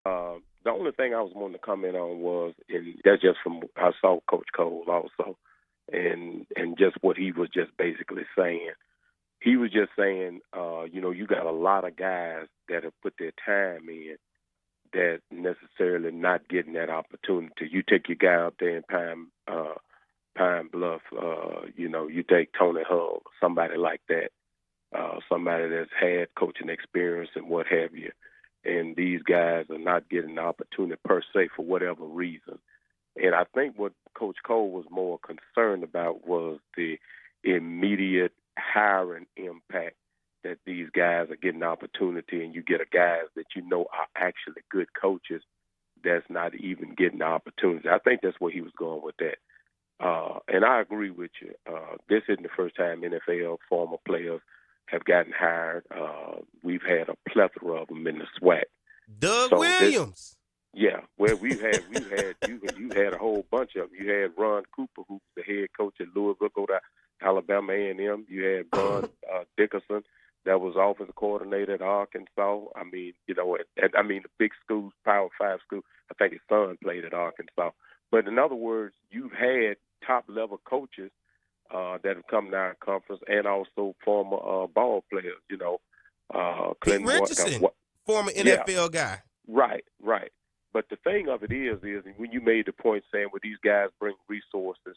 The only thing I was wanting to comment on was, and that's just from I saw Coach Cole also, and just what he was just basically saying. He was just saying, you got a lot of guys that have put their time in that necessarily not getting that opportunity. You take your guy out there in Pine Bluff, you take Tony Hull, somebody like that, somebody that's had coaching experience and what have you. And these guys are not getting the opportunity per se for whatever reason. And I think what Coach Cole was more concerned about was the immediate hiring impact that these guys are getting opportunity, and you get a guys that you know are actually good coaches that's not even getting the opportunity. I think that's where he was going with that. And I agree with you. This isn't the first time NFL former players have gotten hired. We've had a plethora of them in the SWAC. Doug Williams. Well, you had a whole bunch of them. You had Ron Cooper, who's the head coach at Louisville, go to Alabama A&M. You had Ron Dickerson, that was offensive coordinator at Arkansas. I mean, the big schools, Power 5 schools. I think his son played at Arkansas. But in other words, you've had top-level coaches that have come to our conference, and also former ball players, Pete Richardson, former NFL guy. Right. But the thing of it is when you made the point saying, well, these guys bring resources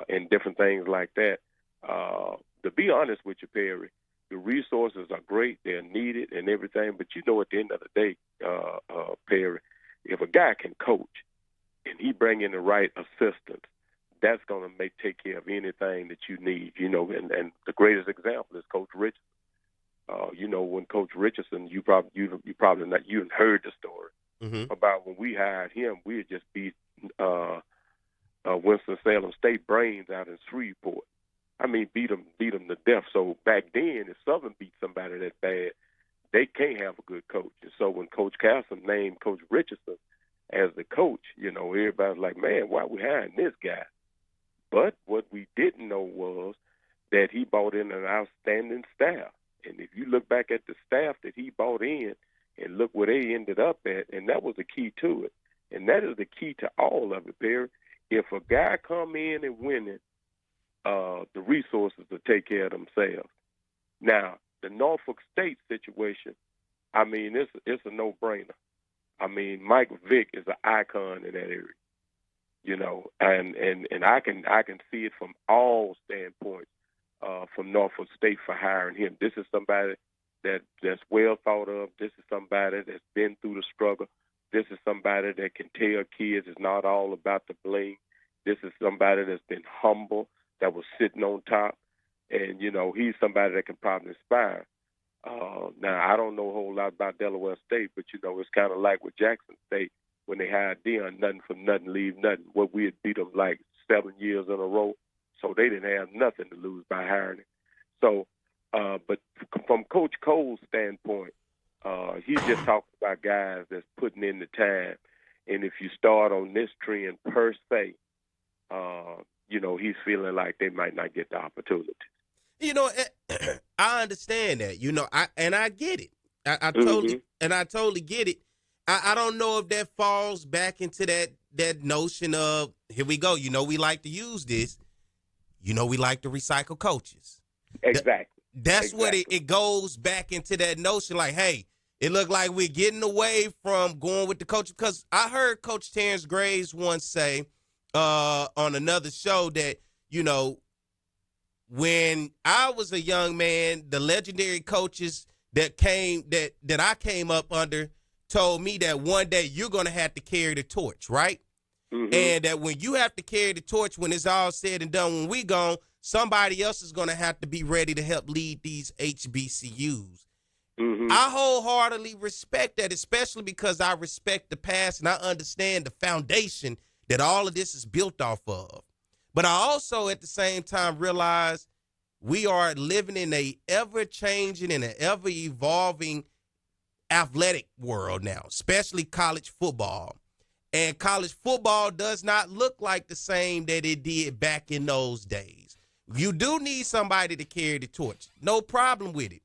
and different things like that, to be honest with you, Perry, the resources are great, they're needed and everything, but at the end of the day, Perry, if a guy can coach and he bring in the right assistants, that's going to take care of anything that you need, and the greatest example is Coach Richardson. When Coach Richardson, you probably not, you heard the story about when we hired him, we had just beat Winston-Salem State Brains out in Shreveport. I mean, beat them to death. So back then, if Southern beat somebody that bad, they can't have a good coach. And so when Coach Castle named Coach Richardson as the coach, everybody's like, man, why are we hiring this guy? But what we didn't know was that he brought in an outstanding staff. And if you look back at the staff that he brought in and look where they ended up at, and that was the key to it. And that is the key to all of it, Perry. If a guy come in and win it, the resources will take care of themselves. Now, the Norfolk State situation, I mean, it's a no-brainer. I mean, Mike Vick is an icon in that area, and I can see it from all standpoints from Norfolk State for hiring him. This is somebody that's well thought of. This is somebody that's been through the struggle. This is somebody that can tell kids it's not all about the bling. This is somebody that's been humble, that was sitting on top, and, he's somebody that can probably inspire. Now, I don't know a whole lot about Delaware State, but, it's kind of like with Jackson State when they hired Deion, nothing for nothing, leave nothing. What we had beat them like 7 years in a row, so they didn't have nothing to lose by hiring him. So, but from Coach Cole's standpoint, he's just talking about guys that's putting in the time. And if you start on this trend per se, he's feeling like they might not get the opportunity. I understand that, I get it. I totally get it. I don't know if that falls back into that notion of, here we go. We like to use this. We like to recycle coaches. Exactly. That's what it goes back into, that notion like, hey, it looked like we're getting away from going with the coach. Because I heard Coach Terrence Graves once say on another show that, when I was a young man, the legendary coaches that I came up under told me that one day you're going to have to carry the torch, right? Mm-hmm. And that when you have to carry the torch, when it's all said and done, when we gone, somebody else is going to have to be ready to help lead these HBCUs. Mm-hmm. I wholeheartedly respect that, especially because I respect the past and I understand the foundation that all of this is built off of. But I also, at the same time, realize we are living in a ever-changing and an ever-evolving athletic world now, especially college football. And college football does not look like the same that it did back in those days. You do need somebody to carry the torch. No problem with it.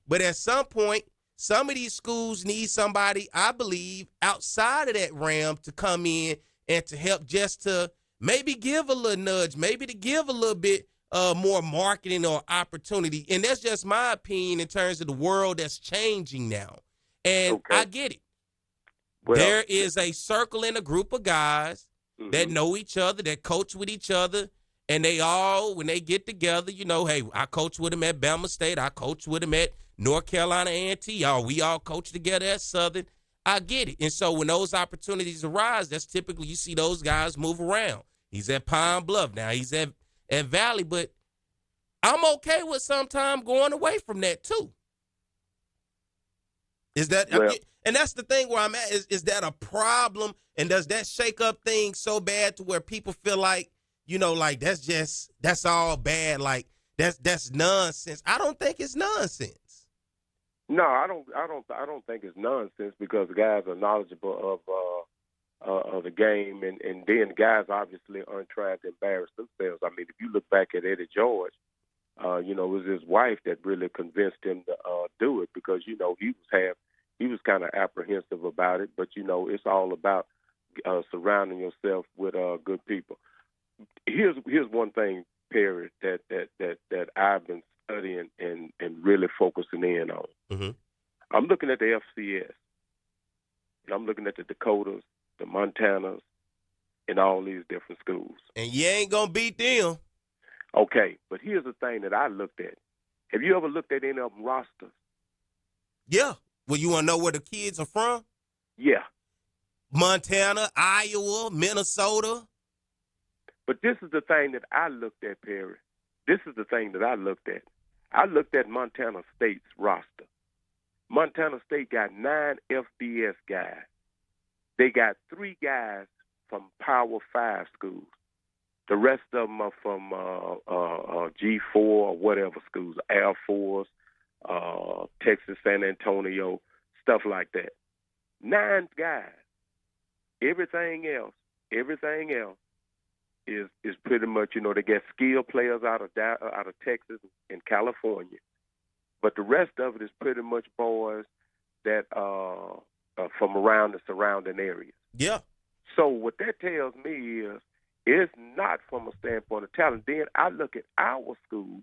But at some point, some of these schools need somebody, I believe, outside of that realm to come in and to help just to maybe give a little nudge, maybe to give a little bit more marketing or opportunity. And that's just my opinion in terms of the world that's changing now. And I get it. Well, there is a circle and a group of guys that know each other, that coach with each other, and they all, when they get together, you know, hey, I coach with them at Bama State, I coach with them at North Carolina A&T, we all coach together at Southern. I get it. And so when those opportunities arise, that's typically you see those guys move around. He's at Pine Bluff now. He's at Valley. But I'm okay with sometime going away from that too. Is that and that's the thing where I'm at, is that a problem? And does that shake up things so bad to where people feel like, you know, like that's all bad, like that's nonsense? I don't think it's nonsense. No, I don't think it's nonsense, because the guys are knowledgeable of the game, and then the guys obviously aren't trying to embarrass themselves. I mean, if you look back at Eddie George, you know, it was his wife that really convinced him to do it, because, you know, he was kind of apprehensive about it. But, you know, it's all about surrounding yourself with good people. Here's one thing, Perry, that I've been studying and really focusing in on. I'm looking at the FCS, and I'm looking at the Dakotas, the Montanas, and all these different schools. And you ain't going to beat them. Okay, but here's the thing that I looked at. Have you ever looked at any of them rosters? Yeah. Well, you want to know where the kids are from? Yeah. Montana, Iowa, Minnesota. But this is the thing that I looked at, Perry. This is the thing that I looked at. I looked at Montana State's roster. Montana State got 9 FBS guys. They got 3 guys from Power 5 schools. The rest of them are from G4 or whatever schools, Air Force, Texas, San Antonio, stuff like that. 9 guys. Everything else is pretty much, you know, they get skilled players out of Texas and California. But the rest of it is pretty much boys that are from around the surrounding areas. Yeah. So what that tells me is it's not from a standpoint of talent. Then I look at our schools.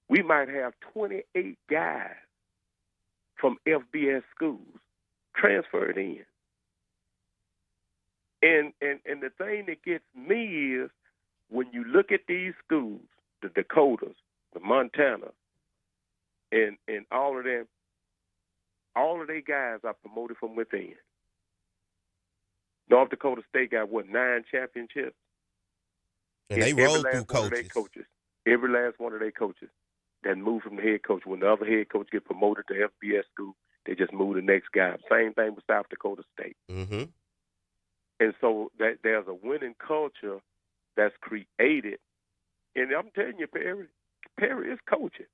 We might have 28 guys from FBS schools transferred in. And the thing that gets me is when you look at these schools, the Dakotas, the Montana, and all of them, all of their guys are promoted from within. North Dakota State got, 9 championships? And they roll through coaches. Every last one of their coaches that moved from the head coach. When the other head coach get promoted to FBS school, they just move the next guy. Same thing with South Dakota State. And so there's a winning culture that's created. And I'm telling you, Perry is coaching.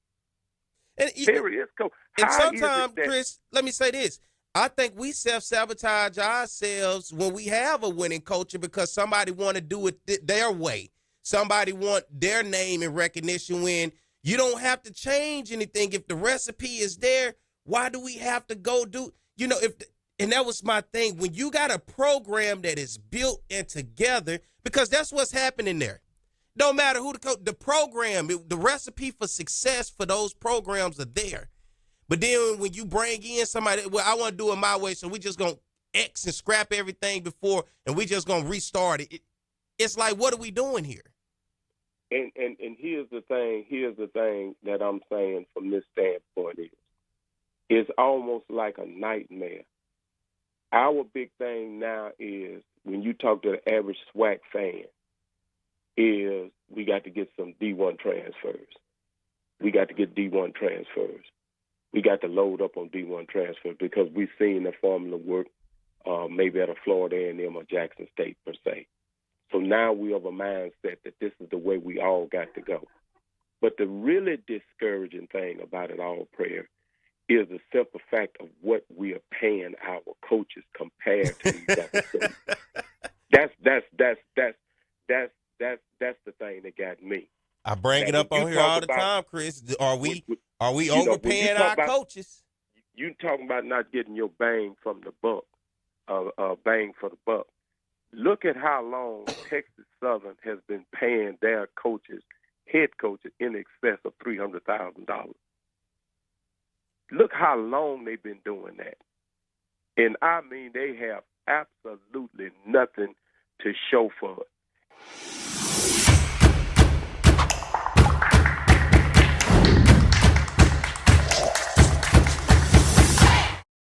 Perry is coaching. And sometimes, Chris, let me say this. I think we self-sabotage ourselves when we have a winning culture because somebody want to do it their way. Somebody want their name and recognition when you don't have to change anything. If the recipe is there, why do we have to go do, you know, and that was my thing. When you got a program that is built and together, because that's what's happening there. No matter who the program, the recipe for success for those programs are there. But then when you bring in somebody, well, I want to do it my way, so we just going to X and scrap everything before, and we just going to restart it. It's like, what are we doing here? And here's the thing that I'm saying from this standpoint is, it's almost like a nightmare. Our big thing now is, when you talk to the average SWAC fan, is we got to get some D1 transfers. We got to get D1 transfers. We got to load up on D1 transfers because we've seen the formula work maybe at a Florida A&M or Jackson State per se. So now we have a mindset that this is the way we all got to go. But the really discouraging thing about it all, Prayer, is the simple fact of what we are paying our coaches compared to these other schools. That's the thing that got me. I bring it up on here all the time, Chris. Are we overpaying our coaches? You talking about not getting your bang from the buck, bang for the buck. Look at how long Texas Southern has been paying their coaches, head coaches, in excess of $300,000. Look how long they've been doing that. And I mean, they have absolutely nothing to show for it.